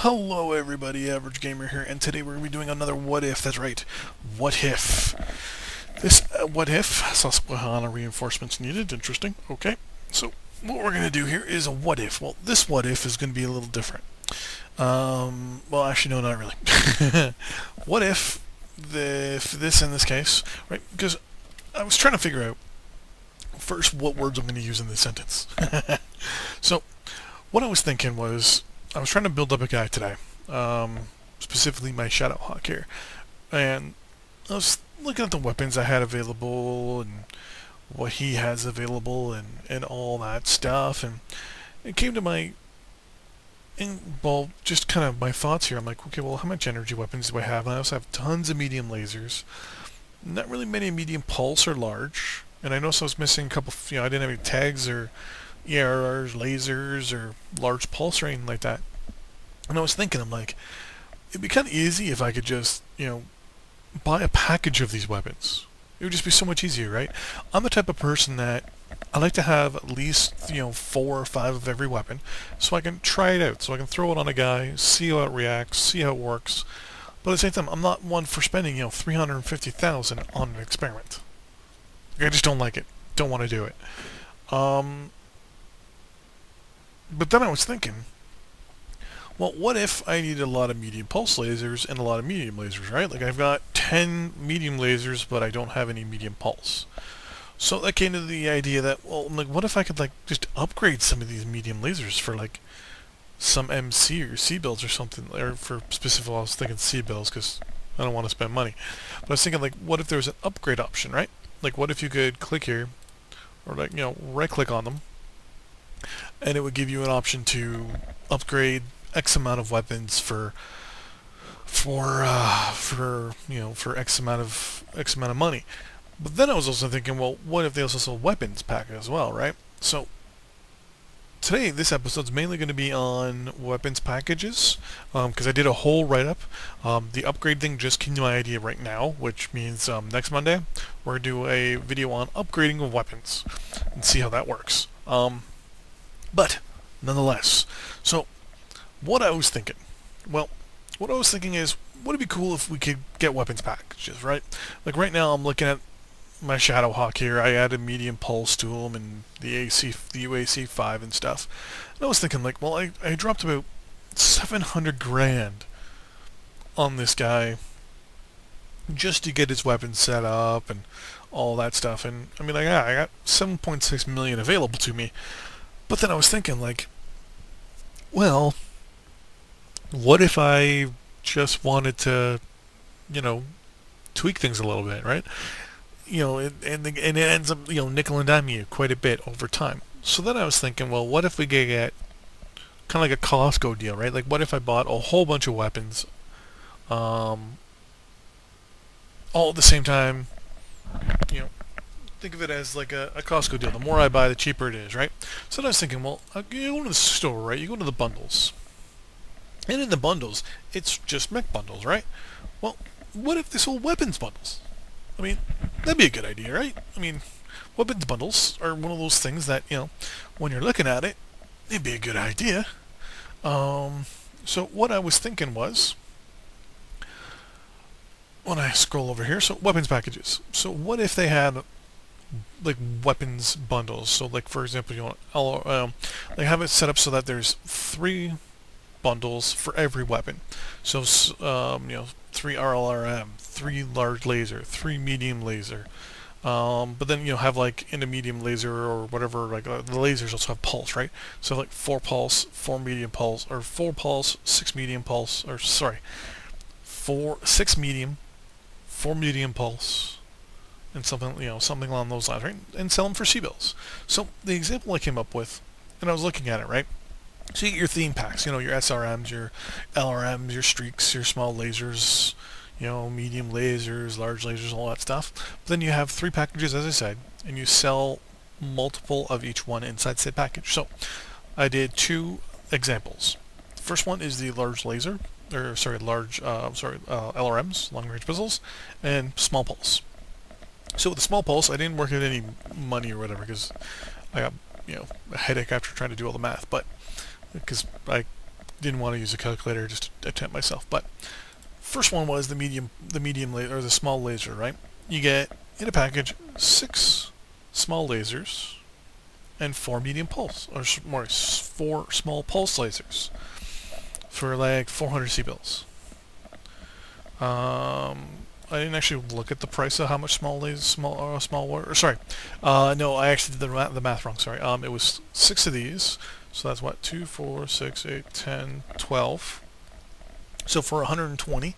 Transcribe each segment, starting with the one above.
Hello everybody, Average Gamer here, and today we're going to be doing another What If. That's right, What If. This What If, Susquehanna reinforcements needed, interesting, okay. So, what we're going to do here is a What If. Well, this What If is going to be a little different. Well actually no, not really. What if this in this case, right, because I was trying to figure out, first, what words I'm going to use in this sentence. So, what I was thinking was, I was trying to build up a guy today, specifically my Shadowhawk here, and I was looking at the weapons I had available and what he has available and all that stuff, and it came to well, just kind of my thoughts here. I'm like, okay, well, how much energy weapons do I have? And I also have tons of medium lasers, not really many medium pulse or large, and I noticed I was missing a couple, I didn't have any tags or ERRs, lasers, or large pulse or anything like that. And I was thinking, I'm like, it'd be kind of easy if I could just, buy a package of these weapons. It would just be so much easier, right? I'm the type of person that I like to have at least, 4 or 5 of every weapon, so I can try it out, so I can throw it on a guy, see how it reacts, see how it works. But at the same time, I'm not one for spending, 350,000 on an experiment. I just don't like it. Don't want to do it. But then I was thinking, well, what if I needed a lot of medium pulse lasers and a lot of medium lasers, right? Like, I've got 10 medium lasers, but I don't have any medium pulse. So that came to the idea that, well, like, what if I could, like, just upgrade some of these medium lasers for, like, some MC or C builds or something, or for specific, I was thinking C builds, because I don't want to spend money. But I was thinking, like, what if there was an upgrade option, right? Like, what if you could click here, or, like, right-click on them, and it would give you an option to upgrade X amount of weapons for X amount of money. But then I was also thinking, well, what if they also sold weapons pack as well, right? So today, this episode's mainly going to be on weapons packages, because I did a whole write-up. The upgrade thing just came to my idea right now, which means next Monday we're going to do a video on upgrading of weapons and see how that works. But nonetheless, so what I was thinking, well, what I was thinking is, would it be cool if we could get weapons packages, right? Like right now, I'm looking at my Shadowhawk here. I added medium pulse to him and the UAC 5 and stuff. And I was thinking, like, well, I dropped about 700 grand on this guy just to get his weapons set up and all that stuff. And I mean, like, yeah, I got 7.6 million available to me. But then I was thinking, like, well, what if I just wanted to, tweak things a little bit, right? And it ends up, nickel and diming you quite a bit over time. So then I was thinking, well, what if we could get kind of like a Costco deal, right? Like, what if I bought a whole bunch of weapons, all at the same time, think of it as like a Costco deal. The more I buy, the cheaper it is, right? So then I was thinking, well, you go to the store, right? You go to the bundles. And in the bundles, it's just mech bundles, right? Well, what if they sold weapons bundles? I mean, that'd be a good idea, right? I mean, weapons bundles are one of those things that, when you're looking at it, it'd be a good idea. So what I was thinking was, when I scroll over here, so weapons packages. So what if they had, like, weapons bundles? So, like, for example, they have it set up so that there's 3 bundles for every weapon. So, 3 RLRM, 3 large laser, 3 medium laser. But then, have, like, in a medium laser or whatever, like, the lasers also have pulse, right? So, like, 4 pulse, 4 medium pulse, or 4 pulse, 6 medium pulse, or, sorry, 6 medium, 4 medium pulse, and something along those lines, right? And sell them for C-bills. So, the example I came up with, and I was looking at it, right? So you get your theme packs, your SRMs, your LRMs, your streaks, your small lasers, medium lasers, large lasers, all that stuff. But then you have 3 packages, as I said, and you sell multiple of each one inside said package. So I did 2 examples. The first one is the large laser, LRMs, long range pistols, and small pulse. So with the small pulse, I didn't work out any money or whatever because I got a headache after trying to do all the math, but because I didn't want to use a calculator just to attempt myself. But first one was the medium laser, or the small laser, right? You get in a package 6 small lasers and 4 medium pulse, or more, 4 small pulse lasers for like 400 C-bills. I didn't actually look at the price of how much small were. Sorry, no, I actually did the math wrong. Sorry. It was 6 of these, so that's what, 2, 4, 6, 8, 10, 12. So for 120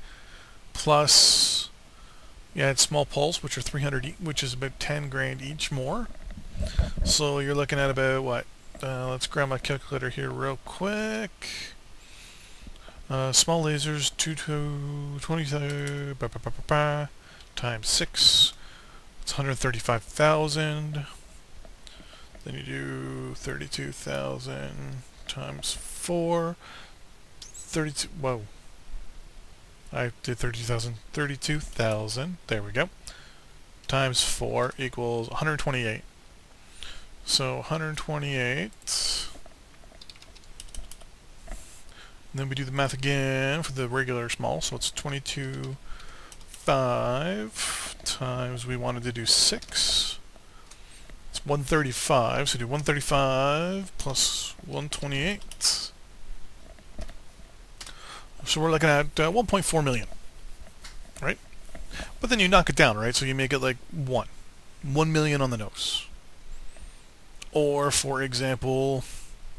plus, yeah, it's small pulse, which are 300, which is about 10 grand each more. So you're looking at about what? Let's grab my calculator here real quick. Small lasers, 20 times 6. It's 135,000. Then you do 32,000 times 4. 32. Whoa. I did 30,000. 32,000. There we go. Times 4 equals 128. So 128. And then we do the math again for the regular small, so it's 22.5 times, we wanted to do 6. It's 135, so do 135 plus 128. So we're looking at 1.4 million, right? But then you knock it down, right? So you make it like 1 million on the nose. Or, for example,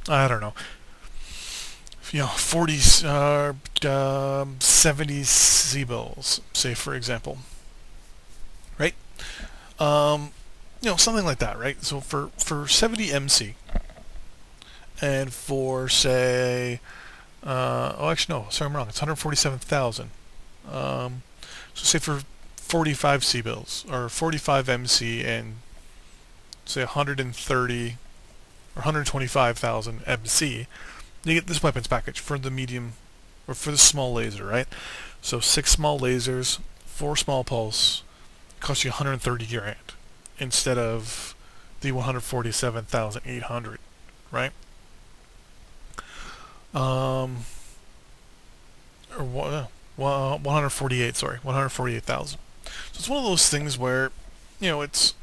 I don't know, 40, 70 C-bills, say, for example, right? Something like that, right? So for 70 MC, and for, say, oh, actually, no, sorry, I'm wrong, it's 147,000. So say for 45 C-bills, or 45 MC, and say 130, or 125,000 MC, you get this weapons package for the medium, or for the small laser, right? So 6 small lasers, 4 small pulse, cost you 130 grand instead of the 147,800, right? Or 148, sorry, 148,000. So it's one of those things where, it's,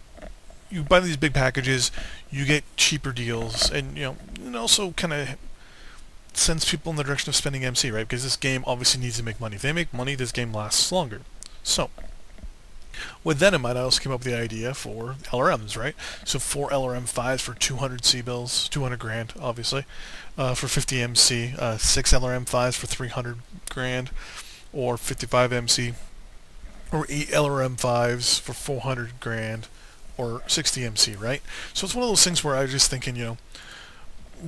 you buy these big packages, you get cheaper deals, and and also kind of sends people in the direction of spending MC, right? Because this game obviously needs to make money. If they make money, this game lasts longer. So, with that in mind, I also came up with the idea for LRMs, right? So 4 LRM5s for 200 C-bills, 200 grand, obviously, for 50 MC, 6 LRM5s for 300 grand, or 55 MC, or 8 LRM5s for 400 grand, or 60 MC, right? So it's one of those things where I was just thinking,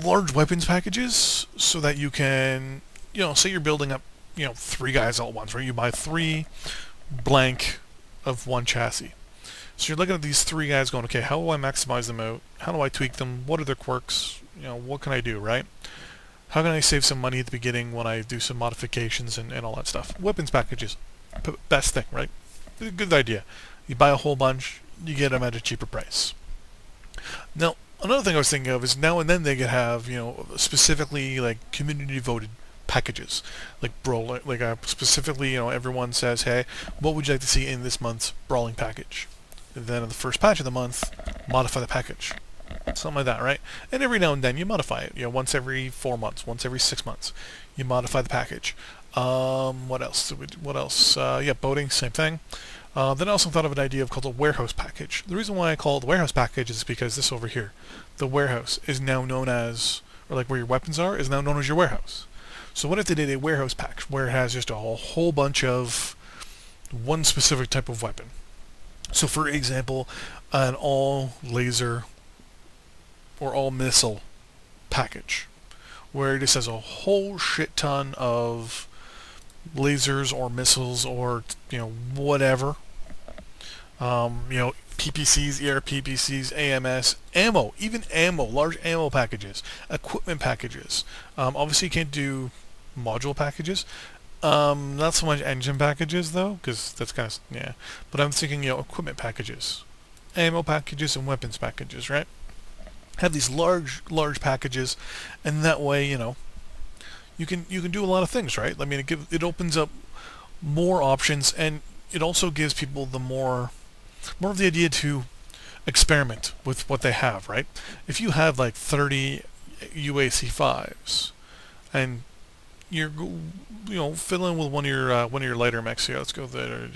large weapons packages so that you can, say you're building up, 3 guys all at once, right? You buy 3 blank of 1 chassis. So you're looking at these 3 guys going, okay, how do I maximize them out? How do I tweak them? What are their quirks? What can I do, right? How can I save some money at the beginning when I do some modifications and all that stuff? Weapons packages, best thing, right? Good idea. You buy a whole bunch, you get them at a cheaper price. Now, another thing I was thinking of is now and then they could have, specifically like community voted packages, like specifically, everyone says, hey, what would you like to see in this month's brawling package? And then in the first patch of the month, modify the package, something like that, right? And every now and then you modify it, once every 4 months, once every 6 months, you modify the package. What else? Yeah, boating, same thing. Then I also thought of an idea called a warehouse package. The reason why I call it the warehouse package is because this over here, the warehouse, is now known as, or like where your weapons are, is now known as your warehouse. So what if they did a warehouse pack where it has just a whole bunch of one specific type of weapon? So for example, an all laser or all missile package, where it just has a whole shit ton of lasers or missiles or whatever, PPCs, ERPPCs, AMS, ammo, even ammo, large ammo packages, equipment packages. Obviously you can't do module packages, not so much engine packages though, because that's kind of, yeah, but I'm thinking equipment packages, ammo packages and weapons packages, right? Have these large packages, and that way you can do a lot of things, right? I mean, it opens up more options, and it also gives people the more of the idea to experiment with what they have, right? If you have like 30 UAC fives, and you're fill in with one of your lighter mechs here. Let's go there.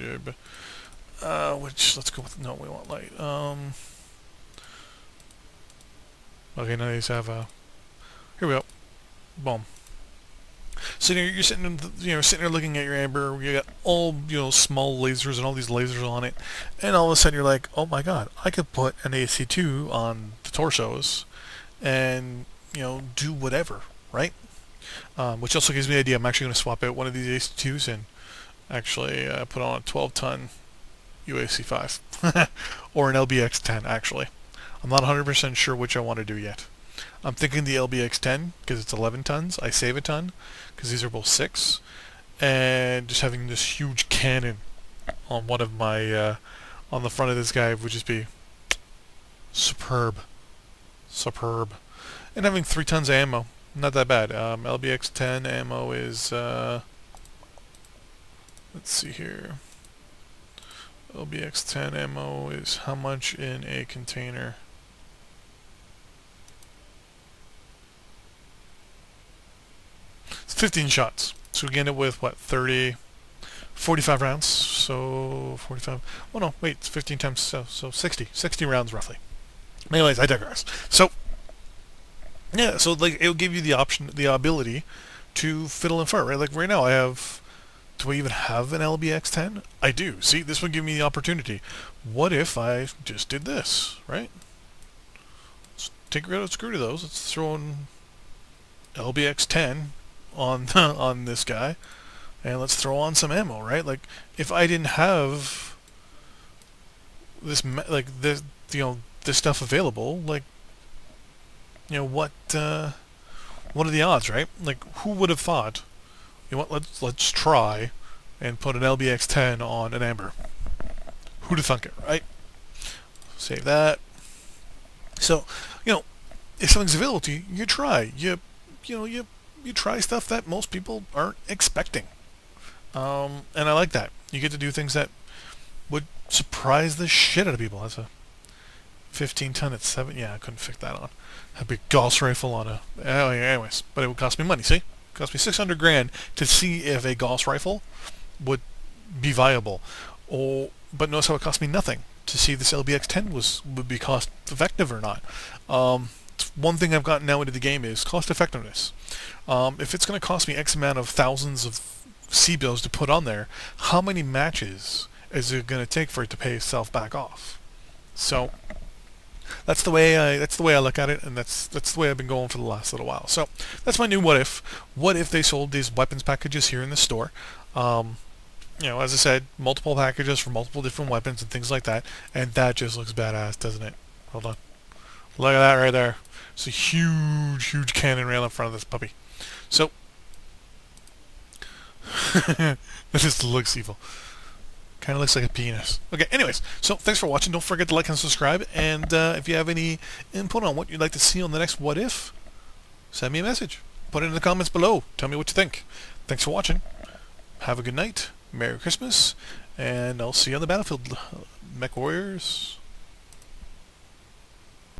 Let's go with, no, we want light. Okay, now these have here we go. Boom. So you're sitting, sitting there looking at your amber. You got all small lasers and all these lasers on it, and all of a sudden you're like, oh my god, I could put an AC2 on the torsos, and do whatever, right? Which also gives me the idea. I'm actually going to swap out one of these AC2s and actually put on a 12-ton UAC5 or an LBX10. Actually, I'm not 100% sure which I want to do yet. I'm thinking the LBX10 because it's 11 tons. I save a ton because these are both 6, and just having this huge cannon on one of my on the front of this guy would just be superb, superb. And having 3 tons of ammo, not that bad. LBX10 ammo is let's see here. LBX10 ammo is how much in a container? It's 15 shots. So we end up with what, 45 rounds. So 45. Oh no, wait, it's 15 times so 60 rounds roughly. Anyways, I digress. So yeah, so like it'll give you the option, the ability to fiddle and fur, right? Like right now I have. Do I even have an LBX10? I do. See, this would give me the opportunity. What if I just did this, right? Let's take rid of screw to those. Let's throw in LBX10 on on this guy, and let's throw on some ammo, right? Like if I didn't have this, this stuff available, like what are the odds, right? Like who would have thought? You know what? Let's try and put an LBX10 on an amber. Who'd have thunk it, right? Save that. So, if something's available to you, you try. You try stuff that most people aren't expecting. And I like that. You get to do things that would surprise the shit out of people. That's a 15-ton at 7. Yeah, I couldn't fit that on. A big Gauss rifle on a. Anyways, but it would cost me money. See. Cost me 600 grand to see if a Gauss rifle would be viable. But notice how it cost me nothing to see this LBX10 would be cost effective or not. One thing I've gotten now into the game is cost effectiveness. If it's going to cost me X amount of thousands of C-bills to put on there, how many matches is it going to take for it to pay itself back off? So that's the way I look at it, and that's the way I've been going for the last little while. So that's my new what if. What if they sold these weapons packages here in the store? As I said, multiple packages for multiple different weapons and things like that, and that just looks badass, doesn't it? Hold on, look at that right there. It's a huge, huge cannon rail in front of this puppy. So that just looks evil. Kind of looks like a penis. Okay, anyways, so thanks for watching. Don't forget to like and subscribe. And if you have any input on what you'd like to see on the next What If, send me a message. Put it in the comments below. Tell me what you think. Thanks for watching. Have a good night. Merry Christmas. And I'll see you on the battlefield, Mech Warriors.